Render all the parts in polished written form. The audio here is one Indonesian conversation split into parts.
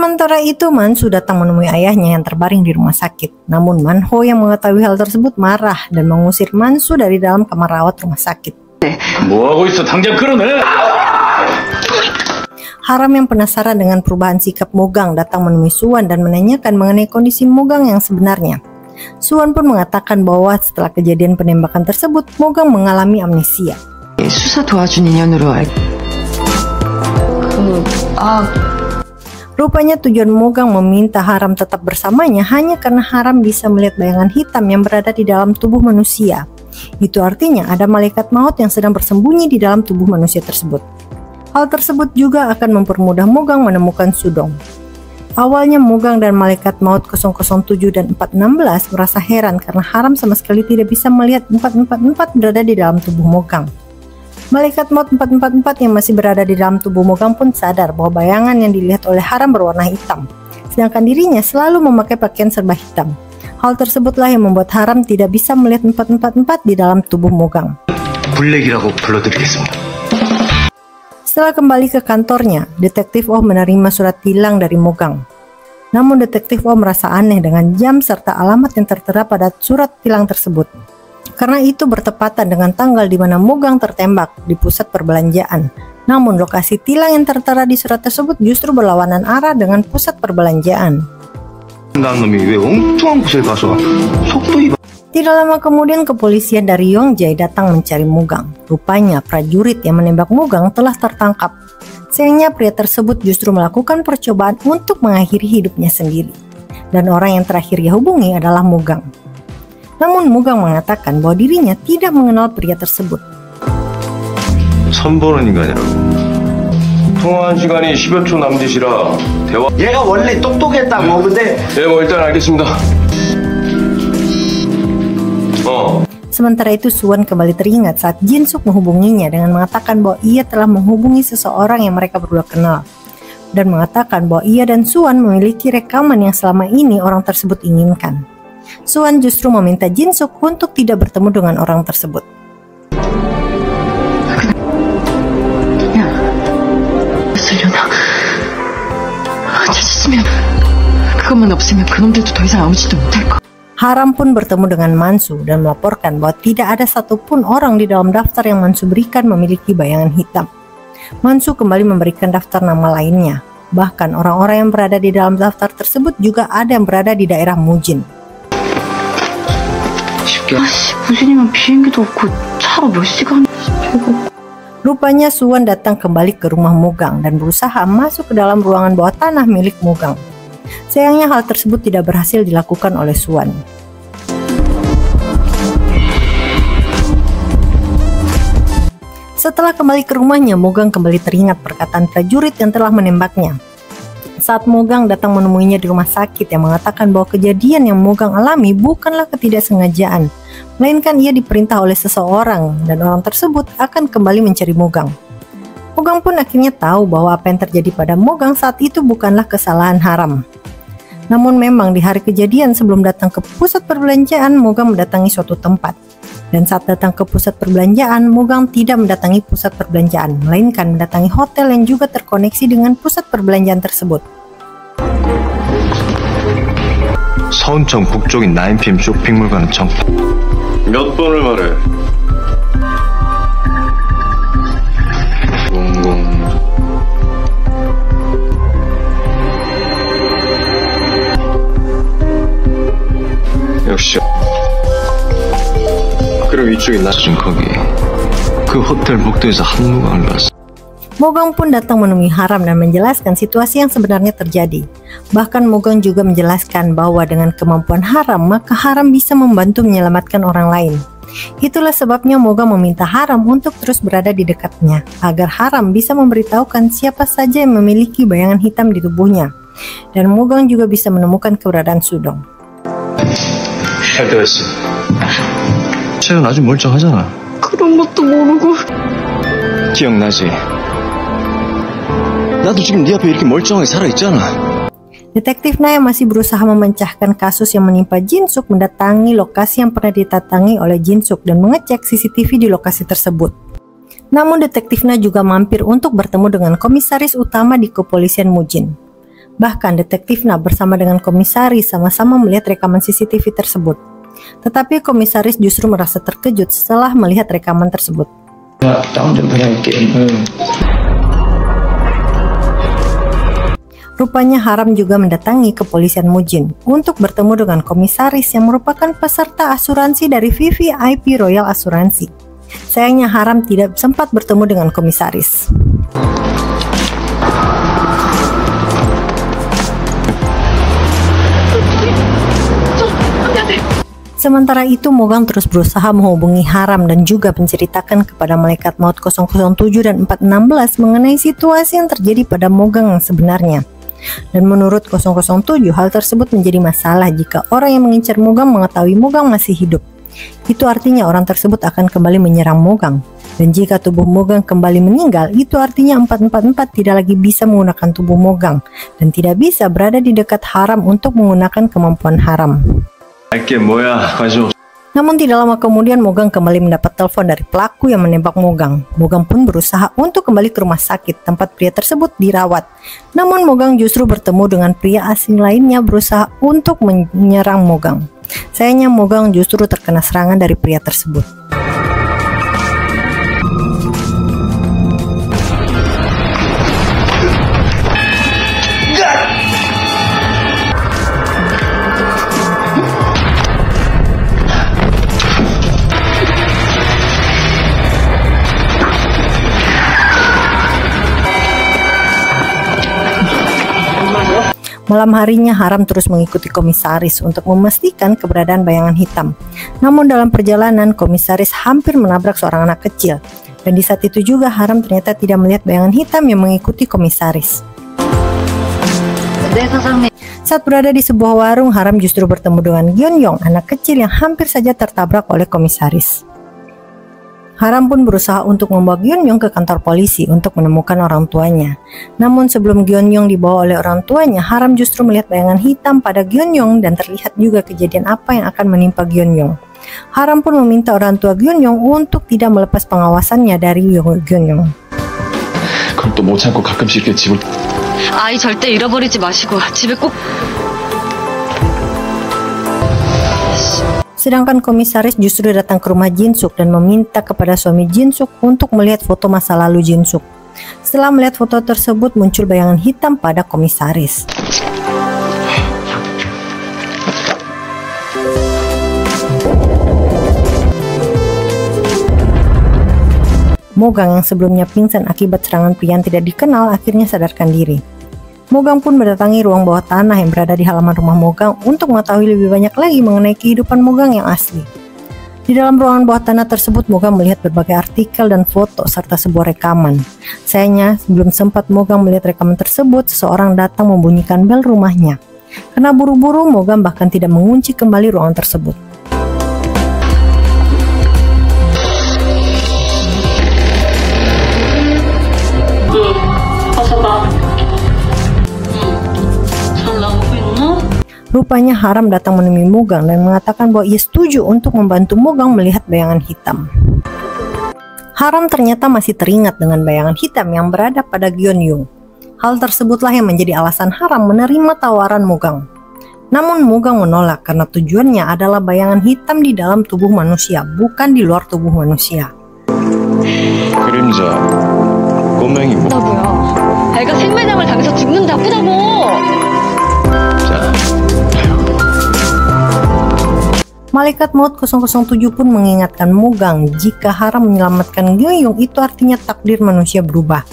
Sementara itu, Mansu datang menemui ayahnya yang terbaring di rumah sakit. Namun Manho yang mengetahui hal tersebut marah dan mengusir Mansu dari dalam kamar rawat rumah sakit. Haram yang penasaran dengan perubahan sikap Mogang datang menemui Suwan dan menanyakan mengenai kondisi Mogang yang sebenarnya. Suwan pun mengatakan bahwa setelah kejadian penembakan tersebut, Mogang mengalami amnesia. Rupanya tujuan Mogang meminta Haram tetap bersamanya hanya karena Haram bisa melihat bayangan hitam yang berada di dalam tubuh manusia. Itu artinya ada malaikat maut yang sedang bersembunyi di dalam tubuh manusia tersebut. Hal tersebut juga akan mempermudah Mogang menemukan Sudong. Awalnya Mogang dan malaikat maut 007 dan 416 merasa heran karena Haram sama sekali tidak bisa melihat 444 berada di dalam tubuh Mogang. Malaikat maut 444 yang masih berada di dalam tubuh Mogang pun sadar bahwa bayangan yang dilihat oleh Haram berwarna hitam, sedangkan dirinya selalu memakai pakaian serba hitam. Hal tersebutlah yang membuat Haram tidak bisa melihat 444 di dalam tubuh Mogang. Setelah kembali ke kantornya, Detektif Oh menerima surat tilang dari Mogang. Namun Detektif Oh merasa aneh dengan jam serta alamat yang tertera pada surat tilang tersebut. Karena itu bertepatan dengan tanggal di mana Mogang tertembak di pusat perbelanjaan. Namun lokasi tilang yang tertera di surat tersebut justru berlawanan arah dengan pusat perbelanjaan. Tidak lama kemudian kepolisian dari Yongjai datang mencari Mogang. Rupanya prajurit yang menembak Mogang telah tertangkap. Sayangnya pria tersebut justru melakukan percobaan untuk mengakhiri hidupnya sendiri. Dan orang yang terakhir ia hubungi adalah Mogang. Namun Mogang mengatakan bahwa dirinya tidak mengenal pria tersebut. 통화한 시간이 10여 초 남짓이라 대화. 얘가 원래 똑똑했다고. 근데 일단 알겠습니다. Sementara itu Suwan kembali teringat saat Jinsuk menghubunginya dengan mengatakan bahwa ia telah menghubungi seseorang yang mereka berdua kenal dan mengatakan bahwa ia dan Suwan memiliki rekaman yang selama ini orang tersebut inginkan. Suwan justru meminta Jinsuk untuk tidak bertemu dengan orang tersebut. Haram pun bertemu dengan Mansu dan melaporkan bahwa tidak ada satupun orang di dalam daftar yang Mansu berikan memiliki bayangan hitam. Mansu kembali memberikan daftar nama lainnya. Bahkan orang-orang yang berada di dalam daftar tersebut juga ada yang berada di daerah Mujin. Rupanya Suwan datang kembali ke rumah Mogang dan berusaha masuk ke dalam ruangan bawah tanah milik Mogang. Sayangnya hal tersebut tidak berhasil dilakukan oleh Suwan. Setelah kembali ke rumahnya, Mogang kembali teringat perkataan prajurit yang telah menembaknya. Saat Mogang datang menemuinya di rumah sakit yang mengatakan bahwa kejadian yang Mogang alami bukanlah ketidaksengajaan, melainkan ia diperintah oleh seseorang dan orang tersebut akan kembali mencari Mogang. Mogang pun akhirnya tahu bahwa apa yang terjadi pada Mogang saat itu bukanlah kesalahan Haram. Namun memang di hari kejadian sebelum datang ke pusat perbelanjaan, Mogang mendatangi suatu tempat. Dan saat datang ke pusat perbelanjaan, Mogang tidak mendatangi pusat perbelanjaan, melainkan mendatangi hotel yang juga terkoneksi dengan pusat perbelanjaan tersebut. 서운청 북쪽인 9PM 쇼핑몰 가는 정파. 몇 번을 말해? 00. 역시. 그리고 이쪽이 낮은 거기. 그 호텔 복도에서 한무광을 봤어. Mogang pun datang menemui Haram dan menjelaskan situasi yang sebenarnya terjadi. Bahkan Mogang juga menjelaskan bahwa dengan kemampuan Haram, maka Haram bisa membantu menyelamatkan orang lain. Itulah sebabnya Mogang meminta Haram untuk terus berada di dekatnya, agar Haram bisa memberitahukan siapa saja yang memiliki bayangan hitam di tubuhnya. Dan Mogang juga bisa menemukan keberadaan Sudong. 잘 되었어. 쟤는 아주 멀쩡하잖아. 그런 것도 모르고. 기억나지? 나도 지금 네 앞에 이렇게 멀쩡하게 살아있잖아. Detektif Na yang masih berusaha memecahkan kasus yang menimpa Jinsuk mendatangi lokasi yang pernah ditatangi oleh Jinsuk dan mengecek CCTV di lokasi tersebut. Namun Detektif Na juga mampir untuk bertemu dengan komisaris utama di kepolisian Mujin. Bahkan detektif Na bersama dengan komisaris sama-sama melihat rekaman CCTV tersebut. Tetapi komisaris justru merasa terkejut setelah melihat rekaman tersebut. Rupanya Haram juga mendatangi kepolisian Mujin untuk bertemu dengan komisaris yang merupakan peserta asuransi dari VVIP Royal Asuransi. Sayangnya Haram tidak sempat bertemu dengan komisaris. Sementara itu, Mogang terus berusaha menghubungi Haram dan juga menceritakan kepada Malaikat Maut 007 dan 416 mengenai situasi yang terjadi pada Mogang yang sebenarnya. Dan menurut 007, hal tersebut menjadi masalah jika orang yang mengincar Mogang mengetahui Mogang masih hidup. Itu artinya orang tersebut akan kembali menyerang Mogang. Dan jika tubuh Mogang kembali meninggal, itu artinya 444 tidak lagi bisa menggunakan tubuh Mogang dan tidak bisa berada di dekat Haram untuk menggunakan kemampuan Haram. Namun tidak lama kemudian Mogang kembali mendapat telepon dari pelaku yang menembak Mogang. Mogang pun berusaha untuk kembali ke rumah sakit tempat pria tersebut dirawat. Namun Mogang justru bertemu dengan pria asing lainnya berusaha untuk menyerang Mogang. Sayangnya Mogang justru terkena serangan dari pria tersebut. Malam harinya Haram terus mengikuti komisaris untuk memastikan keberadaan bayangan hitam. Namun dalam perjalanan komisaris hampir menabrak seorang anak kecil. Dan di saat itu juga Haram ternyata tidak melihat bayangan hitam yang mengikuti komisaris. Saat berada di sebuah warung, Haram justru bertemu dengan Gyeongyong, anak kecil yang hampir saja tertabrak oleh komisaris. Haram pun berusaha untuk membawa Gyeongyong ke kantor polisi untuk menemukan orang tuanya. Namun sebelum Gyeongyong dibawa oleh orang tuanya, Haram justru melihat bayangan hitam pada Gyeongyong dan terlihat juga kejadian apa yang akan menimpa Gyeongyong. Haram pun meminta orang tua Gyeongyong untuk tidak melepas pengawasannya dari Gyeongyong. 아이 절대 잃어버리지 마시고 집에 꼭. Sedangkan komisaris justru datang ke rumah Jinsuk dan meminta kepada suami Jinsuk untuk melihat foto masa lalu Jinsuk. Setelah melihat foto tersebut, muncul bayangan hitam pada komisaris. Mogang yang sebelumnya pingsan akibat serangan pria yang tidak dikenal akhirnya sadarkan diri. Mogang pun mendatangi ruang bawah tanah yang berada di halaman rumah Mogang untuk mengetahui lebih banyak lagi mengenai kehidupan Mogang yang asli. Di dalam ruangan bawah tanah tersebut, Mogang melihat berbagai artikel dan foto serta sebuah rekaman. Sayangnya, sebelum sempat Mogang melihat rekaman tersebut, seseorang datang membunyikan bel rumahnya. Karena buru-buru, Mogang bahkan tidak mengunci kembali ruangan tersebut. Rupanya Haram datang menemui Mogang dan mengatakan bahwa ia setuju untuk membantu Mogang melihat bayangan hitam. Haram ternyata masih teringat dengan bayangan hitam yang berada pada Gyeongyong. Hal tersebutlah yang menjadi alasan Haram menerima tawaran Mogang. Namun Mogang menolak karena tujuannya adalah bayangan hitam di dalam tubuh manusia, bukan di luar tubuh manusia. 그림자 꼬맹이 뭐? 뭐야? 애가 생매장을 당해서 죽는 나쁘다고. Malaikat Maut 007 pun mengingatkan Mogang jika Haram menyelamatkan Gyeongyong itu artinya takdir manusia berubah.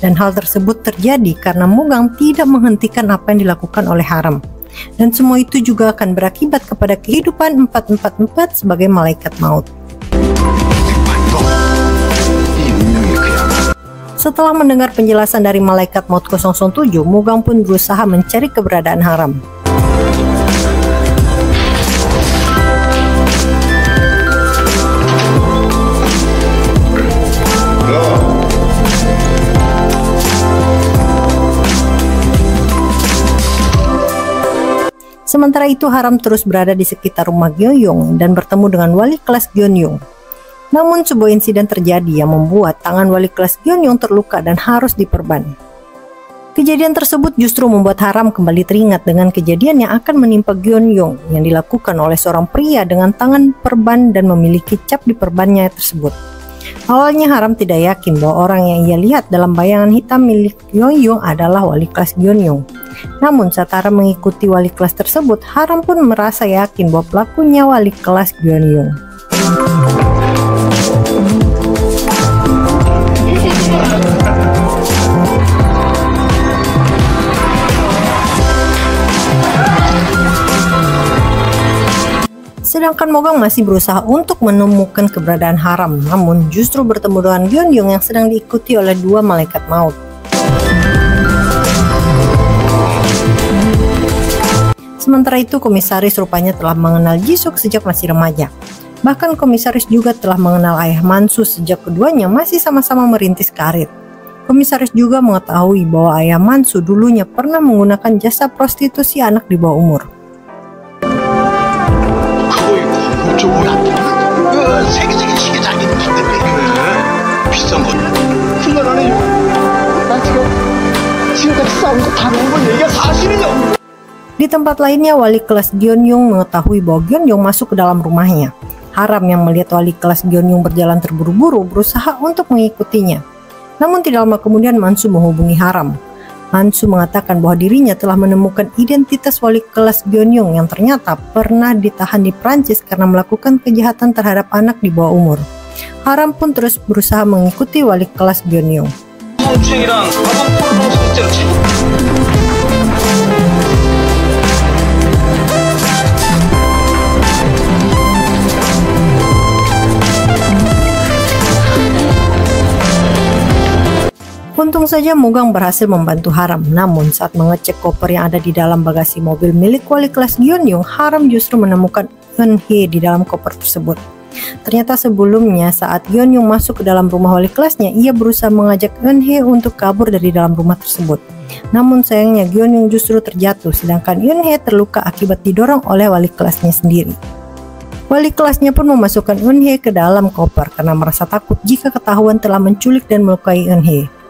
Dan hal tersebut terjadi karena Mogang tidak menghentikan apa yang dilakukan oleh Haram. Dan semua itu juga akan berakibat kepada kehidupan 444 sebagai Malaikat Maut. Setelah mendengar penjelasan dari Malaikat Maut 007, Mogang pun berusaha mencari keberadaan Haram. Sementara itu Haram terus berada di sekitar rumah Gyeongyong dan bertemu dengan wali kelas Gyeongyong. Namun sebuah insiden terjadi yang membuat tangan wali kelas Gyeongyong terluka dan harus diperban. Kejadian tersebut justru membuat Haram kembali teringat dengan kejadian yang akan menimpa Gyeon-yung yang dilakukan oleh seorang pria dengan tangan perban dan memiliki cap di perbannya tersebut. Awalnya Haram tidak yakin bahwa orang yang ia lihat dalam bayangan hitam milik Gyeon-yung adalah wali kelas Gyeon-yung. Namun saat Haram mengikuti wali kelas tersebut, Haram pun merasa yakin bahwa pelakunya wali kelas Gyeon-yung. Sedangkan Mogang masih berusaha untuk menemukan keberadaan Haram, namun justru bertemu dengan Gyeon-yung yang sedang diikuti oleh dua malaikat maut. Sementara itu, komisaris rupanya telah mengenal Jisuk sejak masih remaja. Bahkan komisaris juga telah mengenal ayah Mansu sejak keduanya masih sama-sama merintis karir. Komisaris juga mengetahui bahwa ayah Mansu dulunya pernah menggunakan jasa prostitusi anak di bawah umur. Di tempat lainnya, wali kelas Gyeon-yung mengetahui bahwa Gyeon-yung masuk ke dalam rumahnya. Haram yang melihat wali kelas Gyeon-yung berjalan terburu-buru berusaha untuk mengikutinya. Namun tidak lama kemudian Mansu menghubungi Haram. Mansu mengatakan bahwa dirinya telah menemukan identitas wali kelas Gyeon-yung yang ternyata pernah ditahan di Prancis karena melakukan kejahatan terhadap anak di bawah umur. Haram pun terus berusaha mengikuti wali kelas Gyeon-yung. Untung saja Mogang berhasil membantu Haram, namun saat mengecek koper yang ada di dalam bagasi mobil milik wali kelas Gyeon-yung, Haram justru menemukan Eun-hye di dalam koper tersebut. Ternyata sebelumnya saat Gyeon-yung masuk ke dalam rumah wali kelasnya, ia berusaha mengajak Eun-hye untuk kabur dari dalam rumah tersebut. Namun sayangnya Gyeon-yung justru terjatuh, sedangkan Eun-hye terluka akibat didorong oleh wali kelasnya sendiri. Wali kelasnya pun memasukkan Eun-hye ke dalam koper karena merasa takut jika ketahuan telah menculik dan melukai Eun-hye.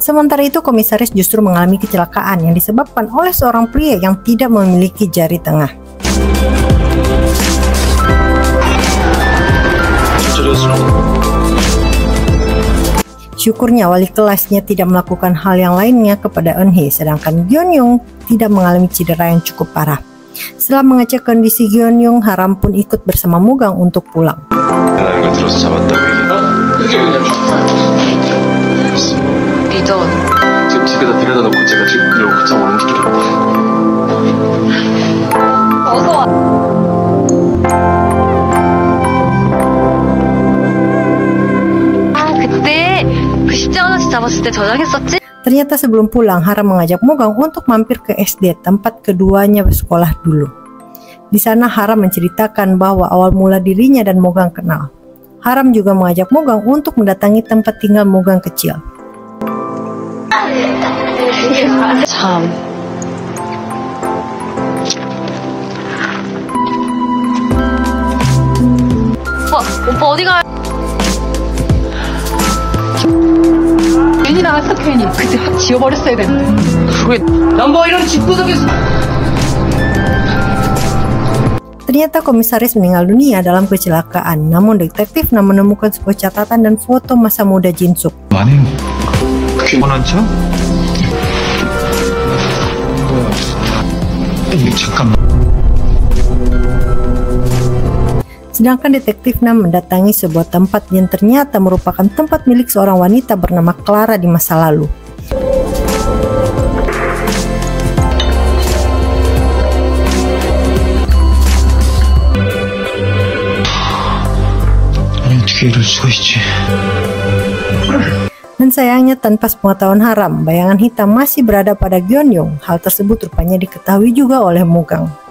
Sementara itu, komisaris justru mengalami kecelakaan yang disebabkan oleh seorang pria yang tidak memiliki jari tengah. Syukurnya wali kelasnya tidak melakukan hal yang lainnya kepada Eun-hye, sedangkan Gyeon-yung tidak mengalami cedera yang cukup parah. Setelah mengecek kondisi Gyeon-yung, Haram pun ikut bersama Mogang untuk pulang. 지금 집에다 데려다 놓고 제가 지금 그리고 곧장 오는 길이라고. 어서 와. 아, 그때 그 십자가 다시 잡았을 때 저장했었지? Ternyata sebelum pulang, Haram mengajak Mogang untuk mampir ke SD, tempat keduanya bersekolah dulu. Di sana Haram menceritakan bahwa awal mula dirinya dan Mogang kenal. Haram juga mengajak Mogang untuk mendatangi tempat tinggal Mogang kecil. 참. 오빠 어디 가? 괜히 나갔어 괜히. 그때 확 지워버렸어야 되는데. 그게 난 뭐 이런 집구석에서. Ternyata komisaris meninggal dunia dalam kecelakaan. Namun detektif menemukan sebuah catatan dan foto masa muda Jinsuk. 아니, 그게 원한차? 잠깐만. Sedangkan detektif Nam mendatangi sebuah tempat yang ternyata merupakan tempat milik seorang wanita bernama Clara di masa lalu. Dan sayangnya tanpa sepengetahuan Haram, bayangan hitam masih berada pada Gyeon-yung. Hal tersebut rupanya diketahui juga oleh Mogang.